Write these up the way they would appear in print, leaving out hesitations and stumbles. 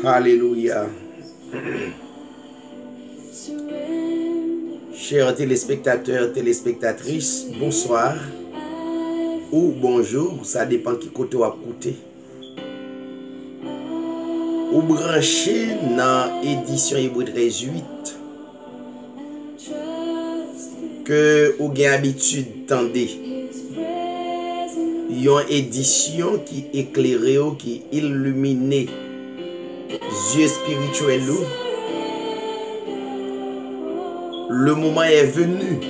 Alléluia. Chers téléspectateurs, téléspectatrices, bonsoir ou bonjour, ça dépend qui côté ou à côté. Ou branché dans l'édition Hébreu 13:8 que ou avez habitude tendez. Une édition qui éclairée ou qui illuminée yeux spirituels. Le moment est venu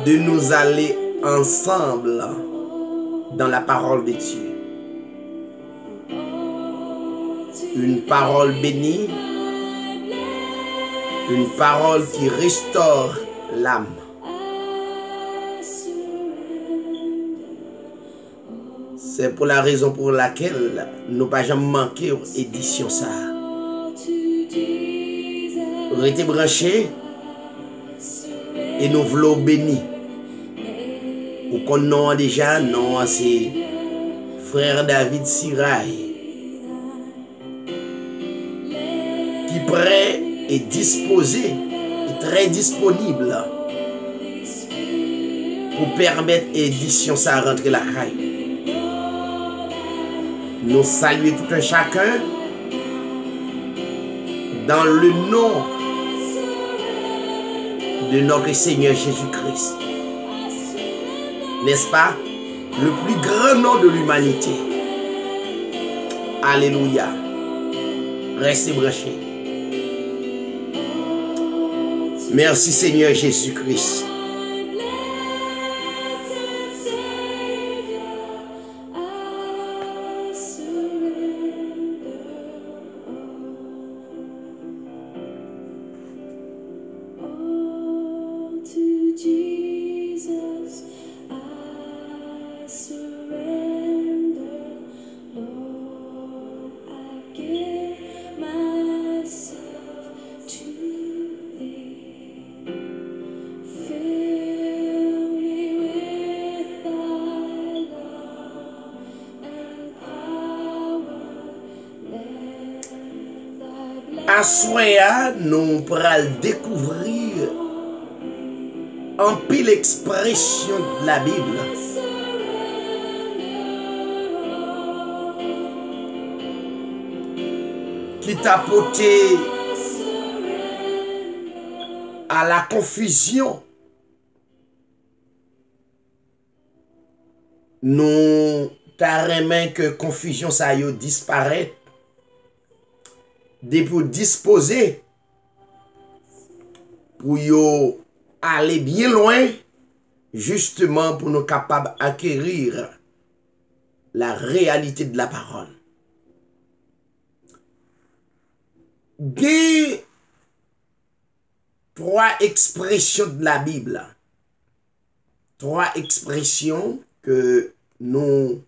de nous aller ensemble dans la parole de Dieu. Une parole bénie, une parole qui restaure l'âme. C'est pour la raison pour laquelle nous n'avons pas jamais manqué l'édition ça. Restez branchés et nous voulons bénir. Ou qu'on nous déjà, non, c'est frère David Sirail qui prêt et disposé et très disponible pour permettre l'édition ça rentrer la caille. Nous saluons tout un chacun dans le nom de notre Seigneur Jésus-Christ. N'est-ce pas? Le plus grand nom de l'humanité. Alléluia. Restez branchés. Merci Seigneur Jésus-Christ. Assoya, nous pourrons découvrir en pile expression de la Bible. Qui t'a porté à la confusion. Nous t'arrêtons que confusion ça y disparaît. Pour disposer pour yo aller bien loin justement pour nous capables d'acquérir la réalité de la parole. Des trois expressions de la Bible. Trois expressions que nous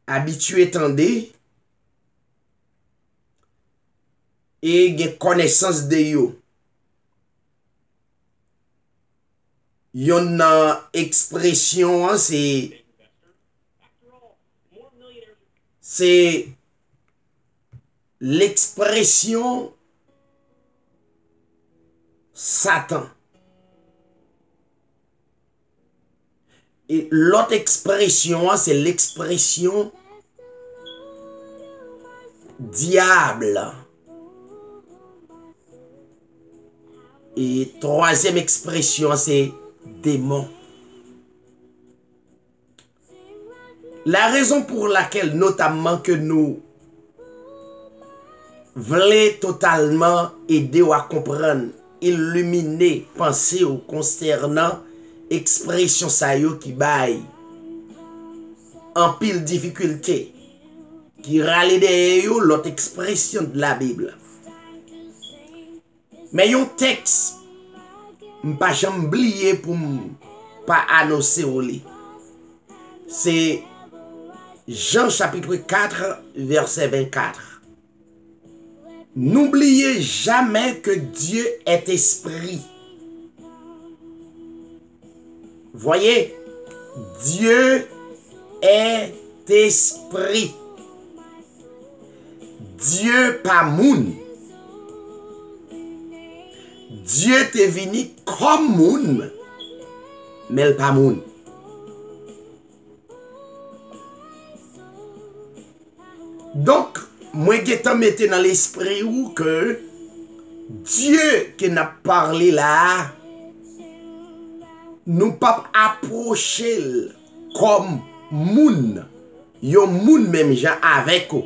habitués tendez et gen connaissance de yo. Yon expression c'est l'expression Satan. Et l'autre expression c'est l'expression diable. Et troisième expression, c'est démon. La raison pour laquelle, notamment, que nous voulons totalement aider à comprendre, illuminer, penser ou concernant expression ça yo qui baille en pile difficulté, qui râle de l'autre expression de la Bible. Mais yon texte, m'pas jamais oublié pour pas annoncer au lit. C'est Jean chapitre 4, verset 24. N'oubliez jamais que Dieu est esprit. Voyez, Dieu est esprit. Dieu pas moun. Dieu te venu comme moun, mais il pas moun. Donc, moi qui mette dans l'esprit ou que Dieu qui n'a parlé là, nous pas approcher comme moun, yon moun même gens avec eux.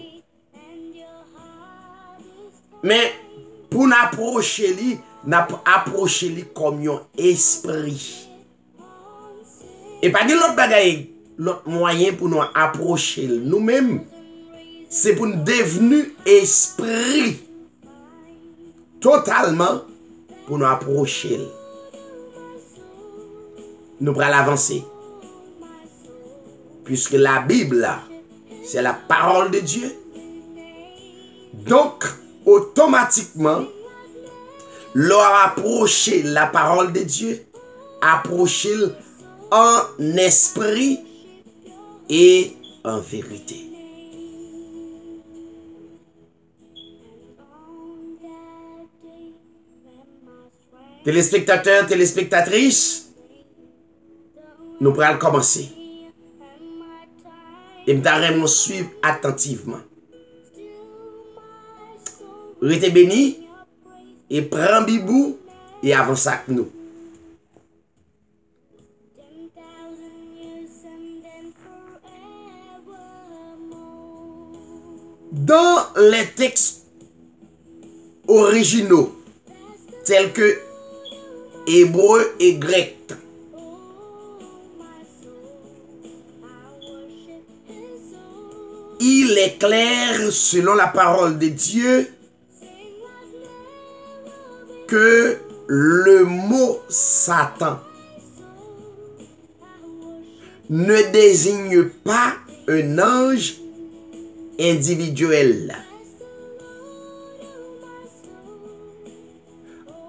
Mais pour nous approcher lui, approcher lui comme un esprit. Et pas de l'autre bagaille, l'autre moyen pour nous approcher nous-mêmes, c'est pour nous devenir esprit totalement pour nous approcher. Nous allons avancer. Puisque la Bible, c'est la parole de Dieu. Donc, automatiquement, leur approcher la parole de Dieu, approcher en esprit et en vérité. Téléspectateurs, téléspectatrices, nous allons commencer. Et nous allons suivre attentivement. Restez bénis et prends bibou et avance avec nous. Dans les textes originaux, tels que hébreu et grec, il est clair, selon la parole de Dieu, que le mot Satan ne désigne pas un ange individuel,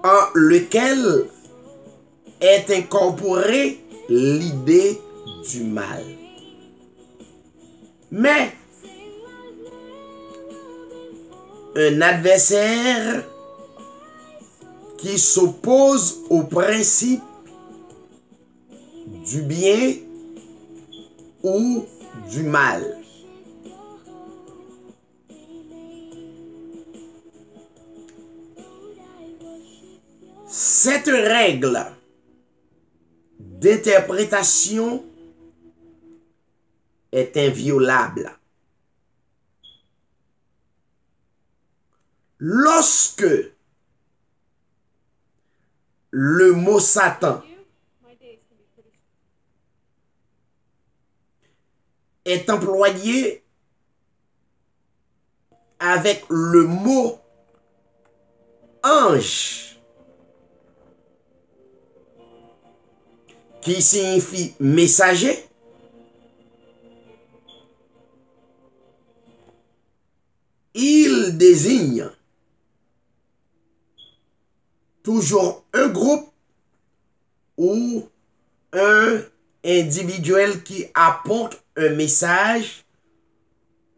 en lequel est incorporée l'idée du mal. Mais un adversaire qui s'oppose au principe du bien ou du mal. Cette règle d'interprétation est inviolable. Lorsque le mot Satan est employé avec le mot ange, qui signifie messager, il désigne toujours un groupe ou un individuel qui apporte un message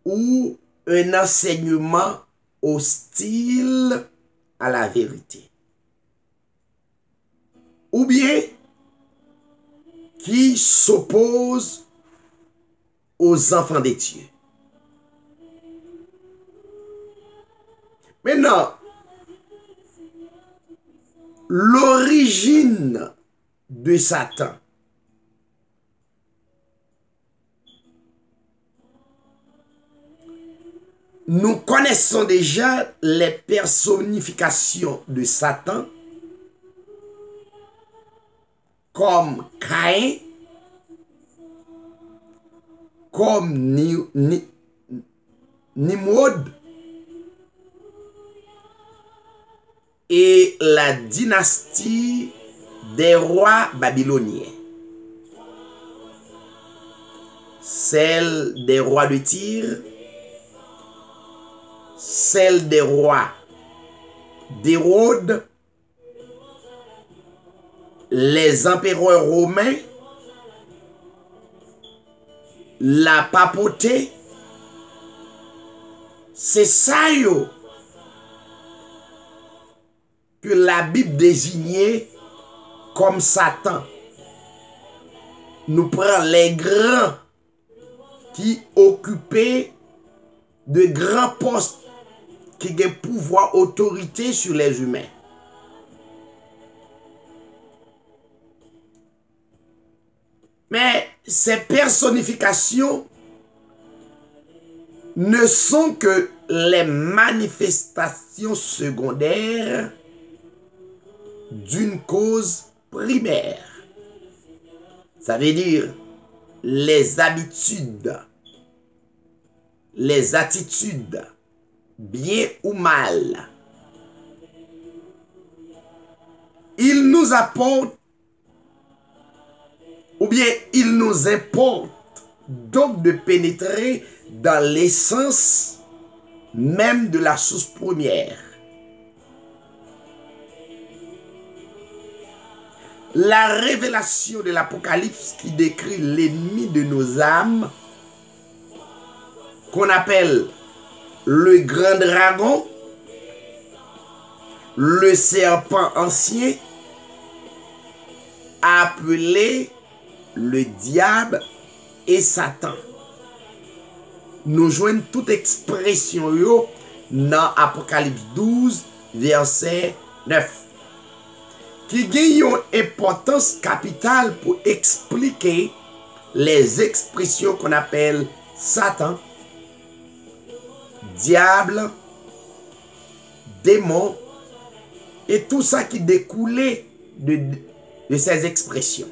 ou un enseignement hostile à la vérité. Ou bien qui s'oppose aux enfants de Dieu. Maintenant, l'origine de Satan. Nous connaissons déjà les personnifications de Satan comme Caïn, comme Nimrod et la dynastie des rois babyloniens. Celle des rois de Tyr, celle des rois d'Hérode, les empereurs romains, la papauté, C'est ça yo que la Bible désignait comme Satan. Nous prenons les grands qui occupaient de grands postes, qui ont pouvoir, autorité sur les humains. Mais ces personnifications ne sont que les manifestations secondaires d'une cause primaire. Ça veut dire les habitudes, les attitudes, bien ou mal. Il nous apporte, ou bien il nous importe donc de pénétrer dans l'essence même de la source première. La révélation de l'Apocalypse qui décrit l'ennemi de nos âmes, qu'on appelle le grand dragon, le serpent ancien, appelé le diable et Satan. Nous joignons toute expression yo dans Apocalypse 12, verset 9. Qui gagne une importance capitale pour expliquer les expressions qu'on appelle Satan, diable, démon, et tout ça qui découlait de ces expressions.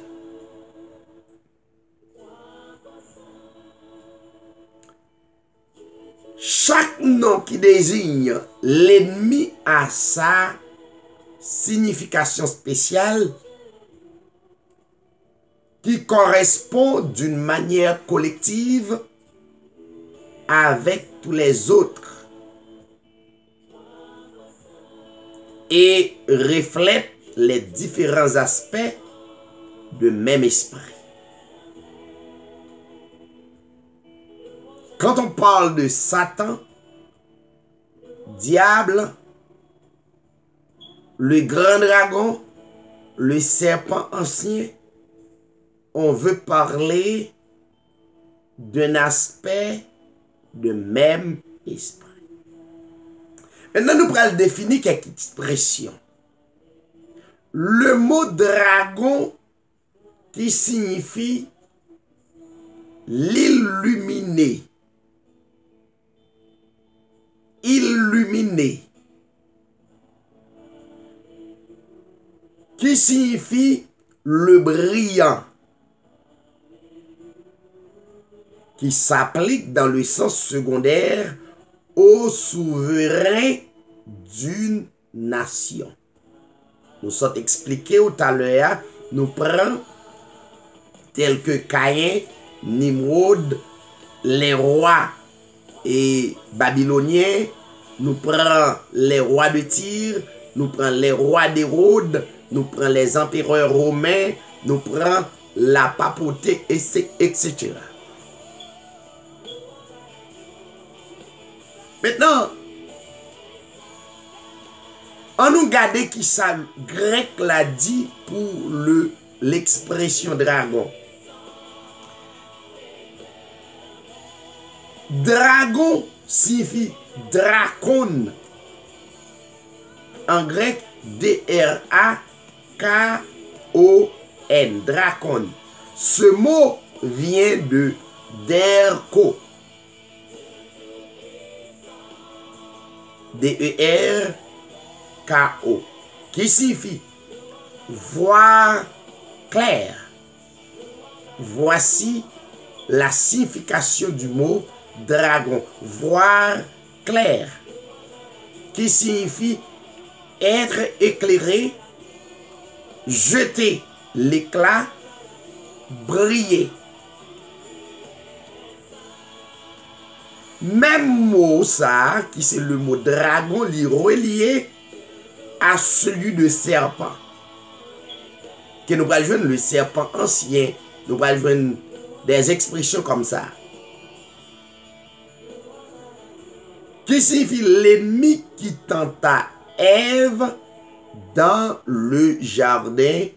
Chaque nom qui désigne l'ennemi a sa signification spéciale qui correspond d'une manière collective avec tous les autres et reflète les différents aspects du même esprit. Quand on parle de Satan, diable, le grand dragon, le serpent ancien, on veut parler d'un aspect de même esprit. Maintenant, nous allons définir quelques expressions. Le mot dragon qui signifie l'illuminé. Illuminé. Qui signifie le brillant, qui s'applique dans le sens secondaire au souverain d'une nation. Nous sommes expliqués tout à l'heure, nous prenons tels que Caïn, Nimrod, les rois et babyloniens, nous prenons les rois de Tyr, nous prenons les rois d'Hérode, nous prenons les empereurs romains, nous prenons la papauté, etc. Maintenant, on nous regarde qui ça grec l'a dit pour l'expression dragon. Dragon signifie dracon. En grec, D-R-A-K-O-N, dracon. Ce mot vient de derko. D-E-R-K-O. Qui signifie voir clair. Voici la signification du mot dragon. Voir clair. Qui signifie être éclairé, jeter l'éclat, briller. Même mot ça, qui c'est le mot dragon, est relié à celui de serpent. Que nous allons joindre le serpent ancien, nous allons joindre des expressions comme ça. qui signifie l'ennemi qui tenta Ève dans le jardin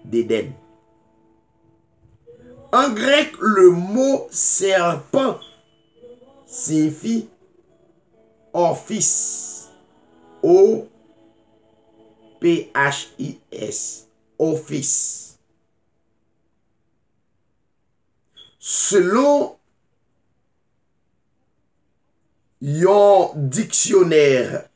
d'Éden. En grec, le mot serpent signifie Ophis. O-P-H-I-S. Ophis. Selon un dictionnaire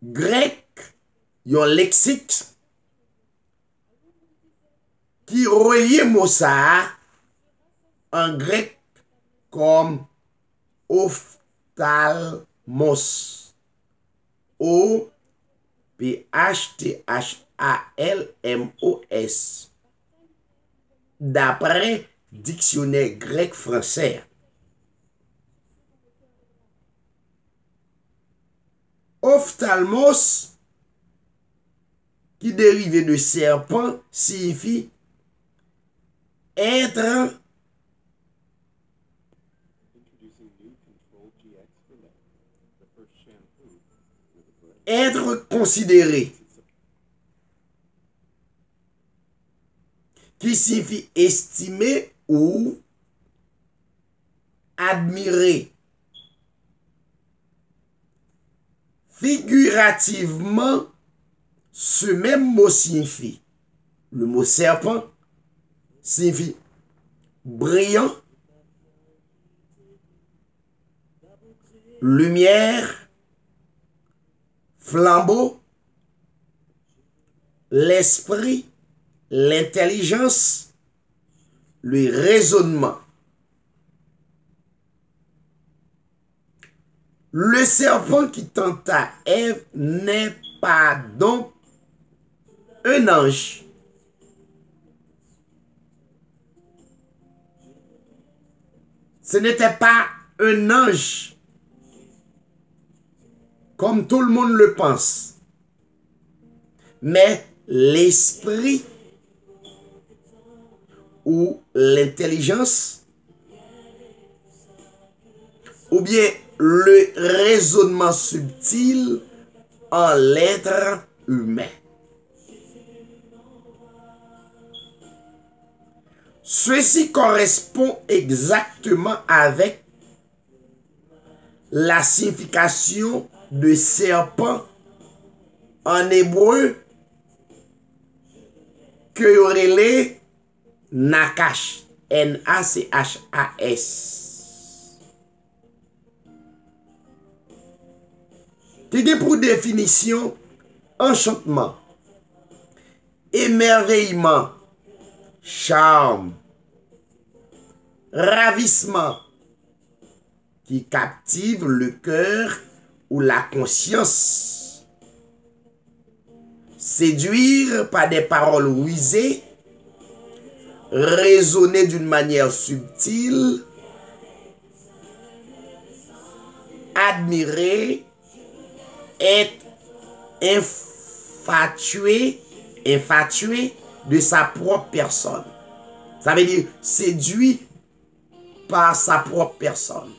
grec, un lexique qui relie mot ça en grec comme ophtalmos. O-P-H-T-H-A-L-M-O-S. D'après dictionnaire grec-français. Ophtalmos, qui dérivé de serpent, signifie être considéré, qui signifie estimer ou admirer. Figurativement, ce même mot signifie, le mot serpent signifie brillant, lumière, flambeau, l'esprit, l'intelligence, le raisonnement. Le serpent qui tenta Ève n'est pas donc un ange. Ce n'était pas un ange, comme tout le monde le pense, mais l'esprit ou l'intelligence, ou bien le raisonnement subtil en l'être humain. Ceci correspond exactement avec la signification de serpent en hébreu que aurait Nakash, N-A-C-H-A-S. Qui est pour définition enchantement, émerveillement, charme, ravissement, qui captive le cœur ou la conscience. Séduire par des paroles rusées, raisonner d'une manière subtile, admirer, être infatué de sa propre personne. Ça veut dire séduit par sa propre personne.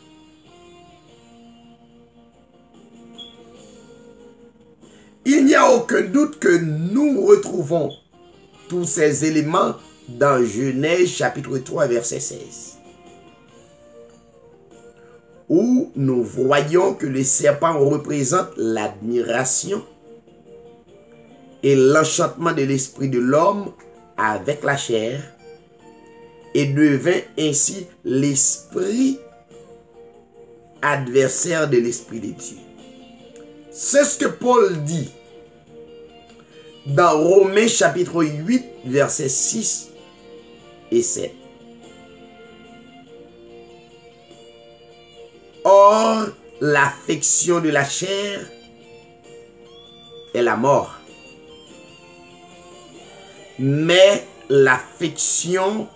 Il n'y a aucun doute que nous retrouvons tous ces éléments dans Genèse chapitre 3 verset 16. Où nous voyons que le serpent représente l'admiration et l'enchantement de l'esprit de l'homme avec la chair et devint ainsi l'esprit adversaire de l'esprit de Dieu. C'est ce que Paul dit dans Romains chapitre 8 versets 6 et 7. Or, l'affection de la chair est la mort. Mais l'affection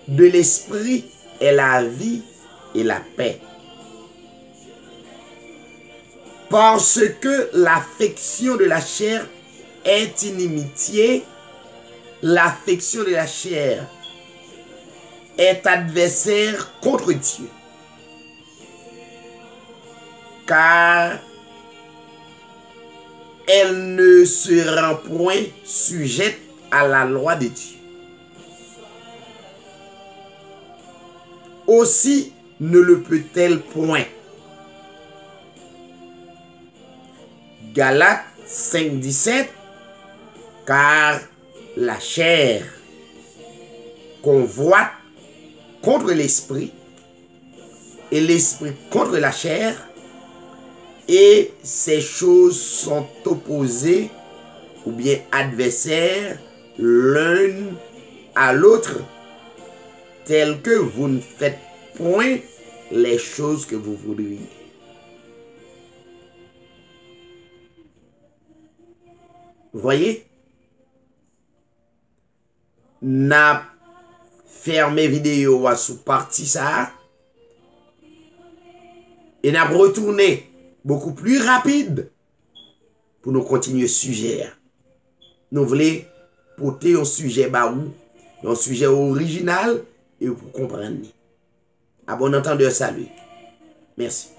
de l'esprit est la vie et la paix. Parce que l'affection de la chair est inimitié, l'affection de la chair est adversaire contre Dieu. Car elle ne se rend point sujette à la loi de Dieu. Aussi ne le peut-elle point. Galates 5:17, car la chair convoite contre l'esprit et l'esprit contre la chair, et ces choses sont opposées ou bien adversaires l'une à l'autre, telles que vous ne faites point les choses que vous voudriez. Voyez, n'a fermé vidéo à sous partie ça et n'a retourné beaucoup plus rapide pour nous continuer sujet. Nous voulons porter un sujet baou, un sujet original et pour comprendre. À bon entendeur, salut. Merci.